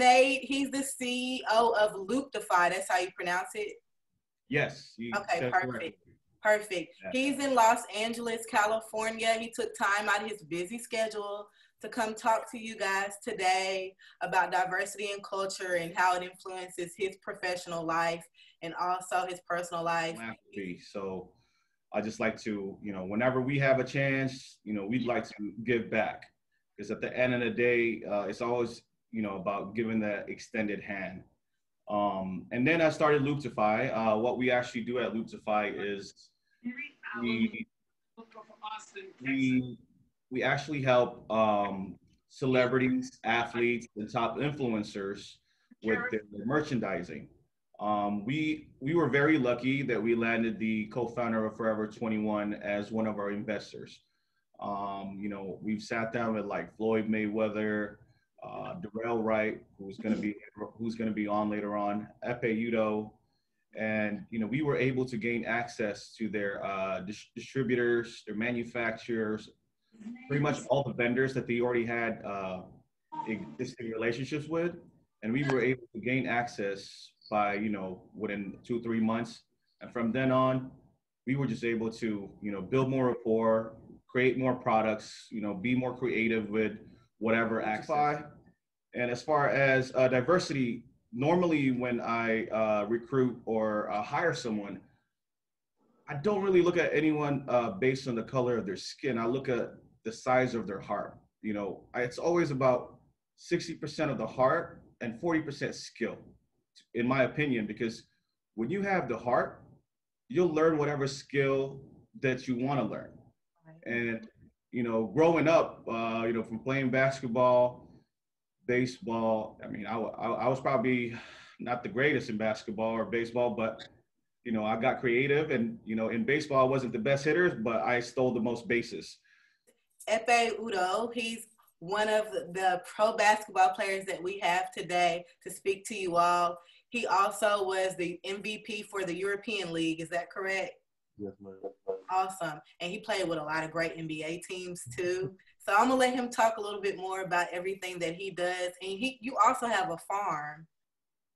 Nate. He's the CEO of Looptify. That's how you pronounce it? Yes. Okay, perfect. Perfect. Yeah. He's in Los Angeles, California. He took time out of his busy schedule to come talk to you guys today about diversity and culture and how it influences his professional life and also his personal life. So I just like to, whenever we have a chance, we'd like to give back, because at the end of the day, it's always, about giving that extended hand. And then I started Looptify. What we actually do at Looptify is we actually help celebrities, athletes, and top influencers with their merchandising. We were very lucky that we landed the co-founder of Forever 21 as one of our investors. We've sat down with like Floyd Mayweather, Dorell Wright, who's going to be on later on, Ekpe Udoh, and we were able to gain access to their distributors, their manufacturers, pretty much all the vendors that they already had existing relationships with, and we were able to gain access by within 2-3 months, and from then on, we were just able to build more rapport, create more products, be more creative with whatever access. And as far as diversity, normally when I recruit or hire someone, I don't really look at anyone based on the color of their skin. I look at the size of their heart. It's always about 60% of the heart and 40% skill, in my opinion, because when you have the heart, you'll learn whatever skill that you want to learn. And, growing up, from playing basketball, baseball, I mean, I was probably not the greatest in basketball or baseball, but, I got creative, and, in baseball, I wasn't the best hitter, but I stole the most bases. Ekpe Udoh, he's one of the pro basketball players that we have today to speak to you all. He also was the MVP for the European League. Is that correct? Yes, ma'am. Awesome. And he played with a lot of great NBA teams too. So I'm gonna let him talk a little bit more about everything that he does. And you also have a farm,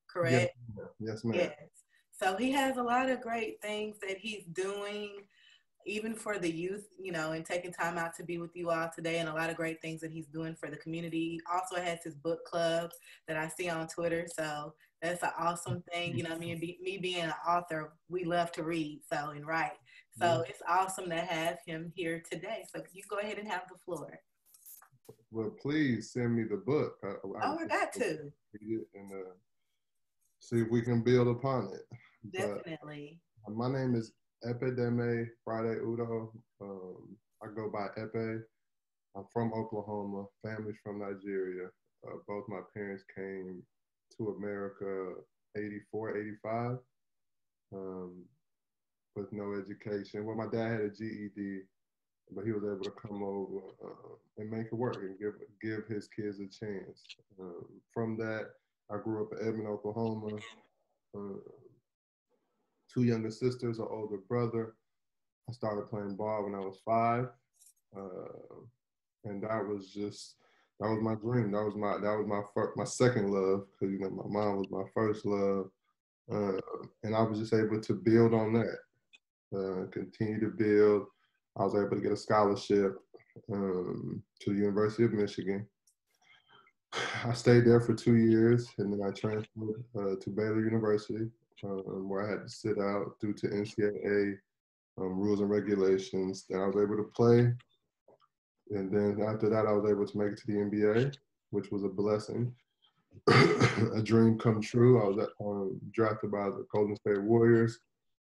correct? Yes, ma'am. Yes. So he has a lot of great things that he's doing, even for the youth, and taking time out to be with you all today, and a lot of great things that he's doing for the community. He also has his book club that I see on Twitter. So that's an awesome thing. Me being an author, we love to read and write. So It's awesome to have him here today. So you go ahead and have the floor. Well, please send me the book. I got to. Read it and see if we can build upon it. Definitely. But my name is Ekpe Udoh. I go by Ekpe. I'm from Oklahoma. Family's from Nigeria. Both my parents came to America 84, 85 with no education. Well, my dad had a GED, but he was able to come over and make it work and give his kids a chance. From that, I grew up in Edmond, Oklahoma. 2 younger sisters, an older brother. I started playing ball when I was 5, and that was my dream. That was my second love, because my mom was my first love, and I was just able to build on that, continue to build. I was able to get a scholarship to the University of Michigan. I stayed there for 2 years, and then I transferred to Baylor University, where I had to sit out due to NCAA rules and regulations. Then I was able to play, and then after that, I was able to make it to the NBA, which was a blessing, a dream come true. I was drafted by the Golden State Warriors.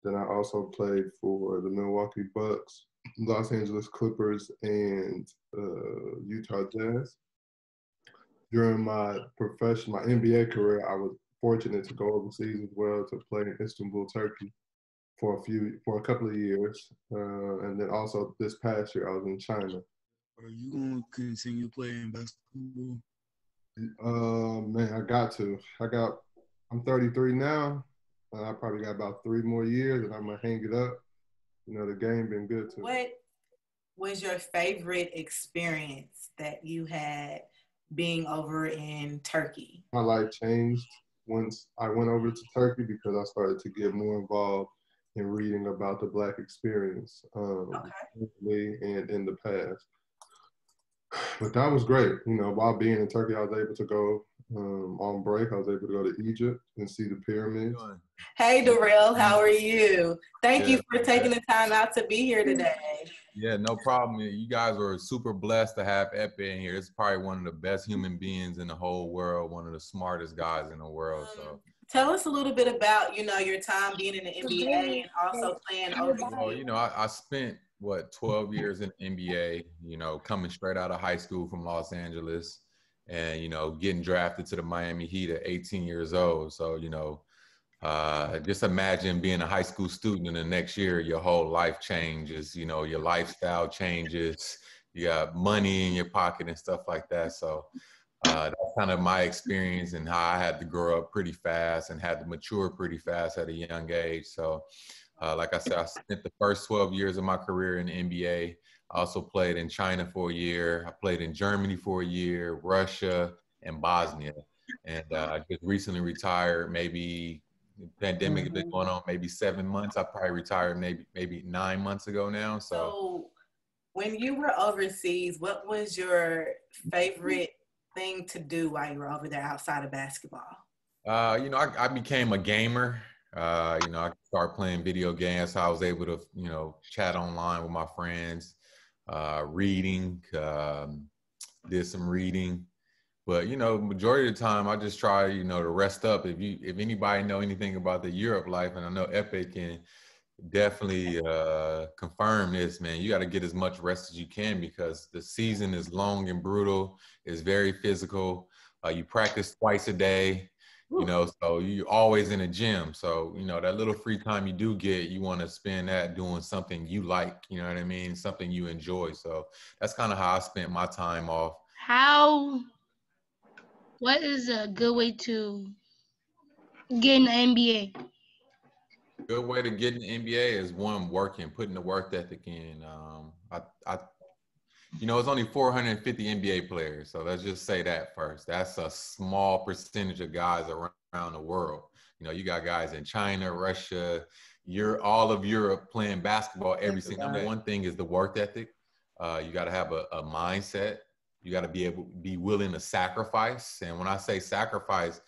Then I also played for the Milwaukee Bucks, Los Angeles Clippers, and Utah Jazz. During my NBA career, I was fortunate to go overseas as well to play in Istanbul, Turkey for a couple of years. And then also this past year, I was in China. Are you going to continue playing basketball? Man, I got to. I'm 33 now. I probably got about 3 more years, and I'm going to hang it up. The game been good to me. What was your favorite experience that you had being over in Turkey? My life changed once I went over to Turkey because I started to get more involved in reading about the Black experience, and in the past. But that was great. You know, while being in Turkey, I was able to go on break. I was able to go to Egypt and see the pyramids. Hey, Dorell, how are you? Thank you for taking the time out to be here today. Yeah, no problem. You guys were super blessed to have Ekpe in here. It's probably one of the best human beings in the whole world, one of the smartest guys in the world. So tell us a little bit about, your time being in the NBA and also playing overseas. Well, I spent 12 years in the NBA, coming straight out of high school from Los Angeles and, getting drafted to the Miami Heat at 18 years old. So, just imagine being a high school student and the next year, your whole life changes, your lifestyle changes, you got money in your pocket and stuff like that. So that's kind of my experience and how I had to grow up pretty fast and had to mature pretty fast at a young age. So like I said, I spent the first 12 years of my career in the NBA. I also played in China for a year. I played in Germany for a year, Russia, and Bosnia. And I just recently retired, maybe the pandemic has been going on maybe 7 months. I probably retired maybe 9 months ago now. So when you were overseas, what was your favorite thing to do while you were over there outside of basketball? I became a gamer. I started playing video games. So I was able to, chat online with my friends, reading, did some reading. But, majority of the time I just try, to rest up. If anybody know anything about the Europe life, and I know Ekpe can definitely confirm this, man, you got to get as much rest as you can because the season is long and brutal. It's very physical. You practice twice a day, so you're always in a gym. So, that little free time you do get, you want to spend that doing something you like, you know what I mean? Something you enjoy. So that's kind of how I spent my time off. What is a good way to get in the NBA? Good way to get in the NBA is one, working, putting the work ethic in. It's only 450 NBA players, so let's just say that first. That's a small percentage of guys around the world. You got guys in China, Russia, all of Europe playing basketball every single day. One thing is the work ethic. You got to have a mindset. You got to be willing to sacrifice. And when I say sacrifice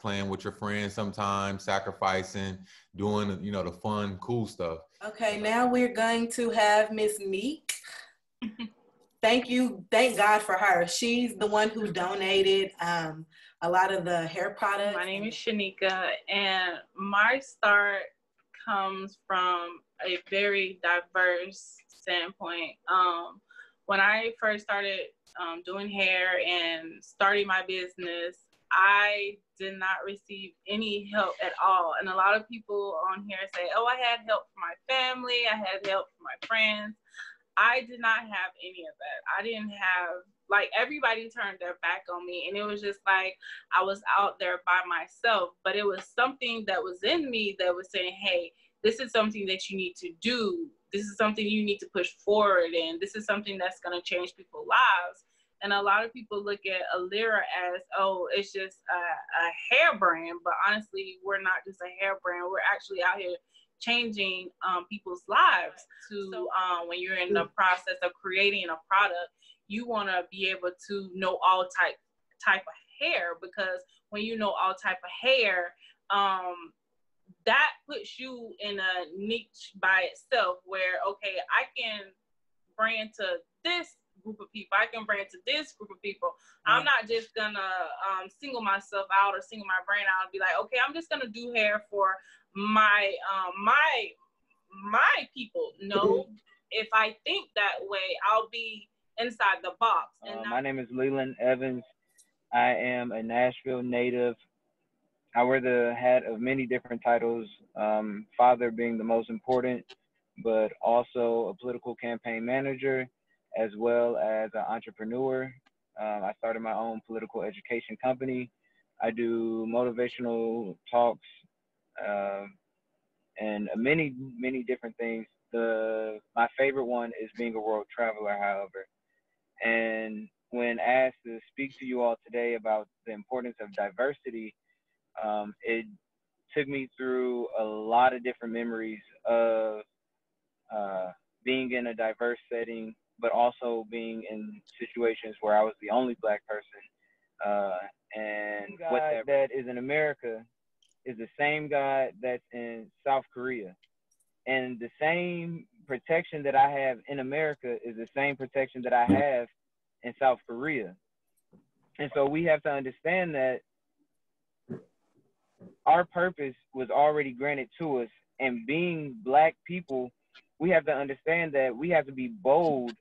playing with your friends sometimes, sacrificing, doing, the fun, cool stuff. Okay, now we're going to have Miss Meek. Thank God for her. She's the one who donated a lot of the hair products. My name is Shanekia, and my start comes from a very diverse standpoint. When I first started doing hair and starting my business, I did not receive any help at all. And a lot of people on here say, oh, I had help from my family, I had help from my friends. I did not have any of that. I didn't have, everybody turned their back on me. And it was just like, I was out there by myself. But it was something that was in me that was saying, hey, this is something that you need to do. This is something you need to push forward. And this is something that's going to change people's lives. And a lot of people look at Alira as, oh, it's just a hair brand. But honestly, we're not just a hair brand. We're actually out here changing people's lives. When you're in the process of creating a product, you want to be able to know all type of hair, because when you know all type of hair, that puts you in a niche by itself where, okay, I can brand to this group of people, I can brand to this group of people. I'm not just gonna single myself out or single my brand out and be like, okay, I'm just gonna do hair for my people. No, if I think that way, I'll be inside the box. My name is LeLann Evans. I am a Nashville native. I wear the hat of many different titles, father being the most important, but also a political campaign manager, as well as an entrepreneur. I started my own political education company. I do motivational talks and many, many different things. My favorite one is being a world traveler, however. And when asked to speak to you all today about the importance of diversity, it took me through a lot of different memories of being in a diverse setting, but also being in situations where I was the only Black person. And what that is in America is the same God that's in South Korea. And the same protection that I have in America is the same protection that I have in South Korea. And so we have to understand that our purpose was already granted to us. And being Black people, we have to understand that we have to be bold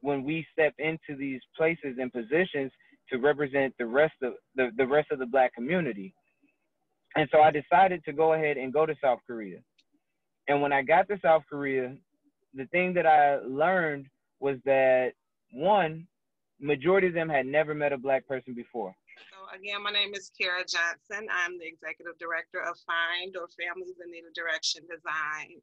when we step into these places and positions to represent the rest of the Black community. And so I decided to go ahead and go to South Korea. And when I got to South Korea, the thing that I learned was that, one, majority of them had never met a Black person before. So again, my name is Kara Johnson. I'm the executive director of Find, or Families in Need of Direction Design.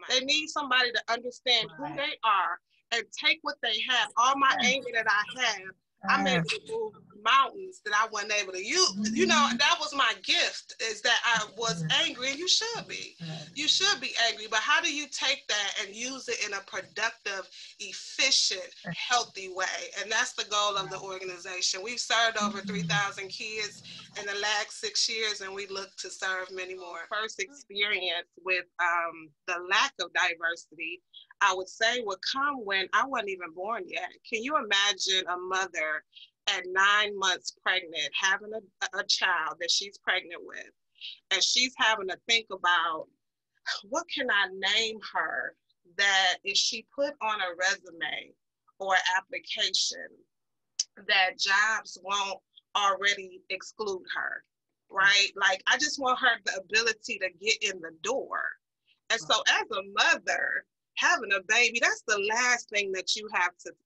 They need somebody to understand who they are and take what they have. All my anger that I have, I'm able to move mountains that I wasn't able to use. You know, that was my gift, is that I was angry, and you should be. You should be angry, but how do you take that and use it in a productive, efficient, healthy way? And that's the goal of the organization. We've served over 3,000 kids in the last 6 years, and we look to serve many more. First experience with the lack of diversity, I would say, would come when I wasn't even born yet. Can you imagine a mother at 9 months pregnant, having a child that she's pregnant with, and she's having to think about, what can I name her that if she put on a resume or application, that jobs won't already exclude her, right? Like, I just want her the ability to get in the door. And so as a mother, having a baby, that's the last thing that you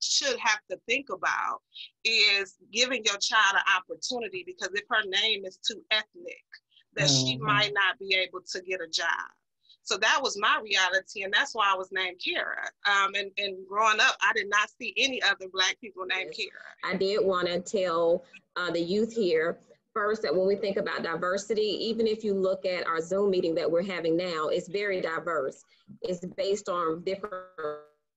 should have to think about, is giving your child an opportunity, because if her name is too ethnic, that she might not be able to get a job. So that was my reality, and that's why I was named Kara. And growing up, I did not see any other Black people named Kara. I did want to tell the youth here first that when we think about diversity, even if you look at our Zoom meeting that we're having now, it's very diverse. It's based on different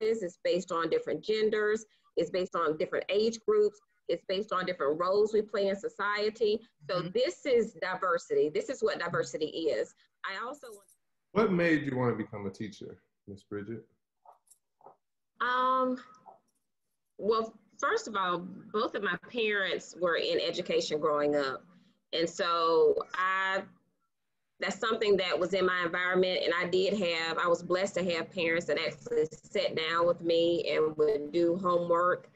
races, it's based on different genders, it's based on different age groups, it's based on different roles we play in society. So this is diversity. This is what diversity is. I also want. What made you want to become a teacher, Miss Bridgett? Well, first of all, both of my parents were in education growing up. And so that's something that was in my environment. And I was blessed to have parents that actually sat down with me and would do homework.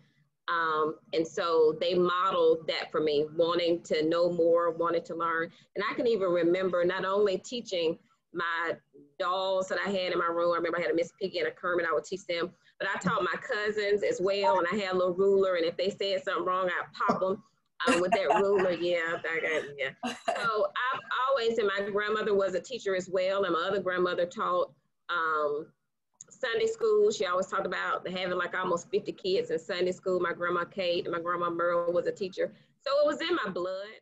And so they modeled that for me, wanting to know more, wanting to learn. And I can even remember not only teaching my dolls that I had in my room. I remember I had a Miss Piggy and a Kermit. I would teach them, but I taught my cousins as well. And I had a little ruler, and if they said something wrong, I'd pop them with that ruler. Yeah. So I've always, and my grandmother was a teacher as well, and my other grandmother taught Sunday school. She always talked about having like almost 50 kids in Sunday school. My grandma Kate and my grandma Merle was a teacher. So it was in my blood.